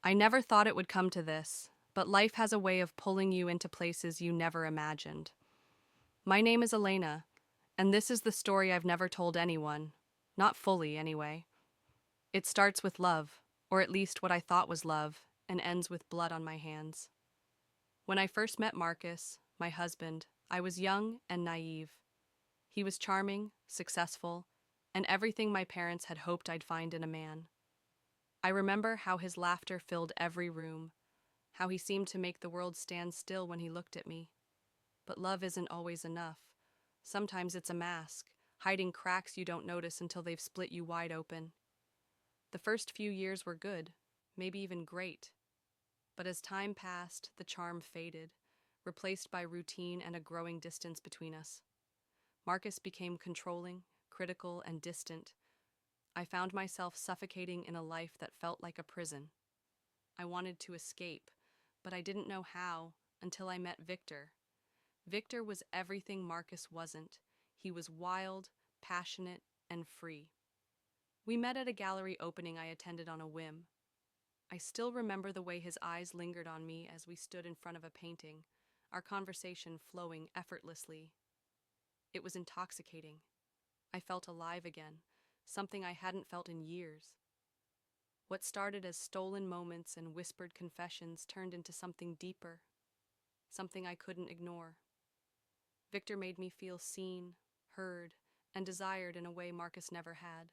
I never thought it would come to this, but life has a way of pulling you into places you never imagined. My name is Elena, and this is the story I've never told anyone. Not fully, anyway. It starts with love, or at least what I thought was love, and ends with blood on my hands. When I first met Marcus, my husband, I was young and naive. He was charming, successful, and everything my parents had hoped I'd find in a man. I remember how his laughter filled every room, how he seemed to make the world stand still when he looked at me. But love isn't always enough. Sometimes it's a mask, hiding cracks you don't notice until they've split you wide open. The first few years were good, maybe even great. But as time passed, the charm faded, replaced by routine and a growing distance between us. Marcus became controlling, critical, and distant. I found myself suffocating in a life that felt like a prison. I wanted to escape, but I didn't know how until I met Victor. Victor was everything Marcus wasn't. He was wild, passionate, and free. We met at a gallery opening I attended on a whim. I still remember the way his eyes lingered on me as we stood in front of a painting, our conversation flowing effortlessly. It was intoxicating. I felt alive again, something I hadn't felt in years. What started as stolen moments and whispered confessions turned into something deeper, something I couldn't ignore. Victor made me feel seen, heard, and desired in a way Marcus never had.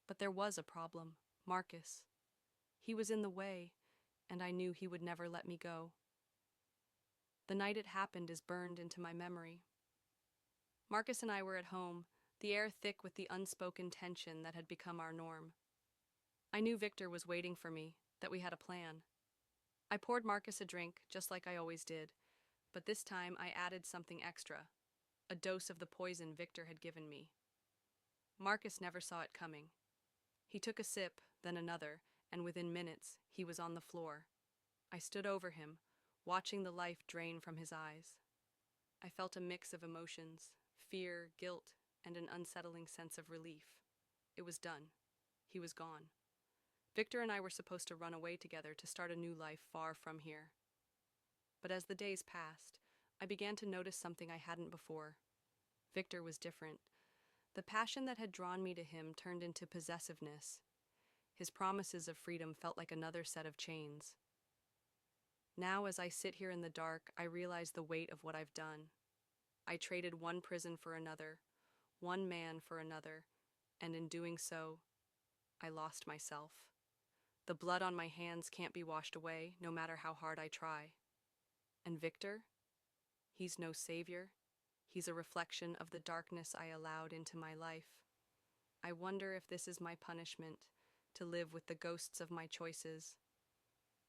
But there was a problem, Marcus. He was in the way, and I knew he would never let me go. The night it happened is burned into my memory. Marcus and I were at home, the air thick with the unspoken tension that had become our norm. I knew Victor was waiting for me, that we had a plan. I poured Marcus a drink, just like I always did, but this time I added something extra, a dose of the poison Victor had given me. Marcus never saw it coming. He took a sip, then another, and within minutes, he was on the floor. I stood over him, watching the life drain from his eyes. I felt a mix of emotions, fear, guilt, and an unsettling sense of relief. It was done. He was gone. Victor and I were supposed to run away together to start a new life far from here. But as the days passed, I began to notice something I hadn't before. Victor was different. The passion that had drawn me to him turned into possessiveness. His promises of freedom felt like another set of chains. Now, as I sit here in the dark, I realize the weight of what I've done. I traded one prison for another, one man for another, and in doing so, I lost myself. The blood on my hands can't be washed away, no matter how hard I try. And Victor? He's no savior. He's a reflection of the darkness I allowed into my life. I wonder if this is my punishment, to live with the ghosts of my choices.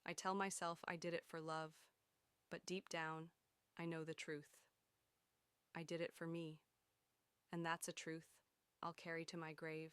I tell myself I did it for love, but deep down, I know the truth. I did it for me, and that's a truth I'll carry to my grave.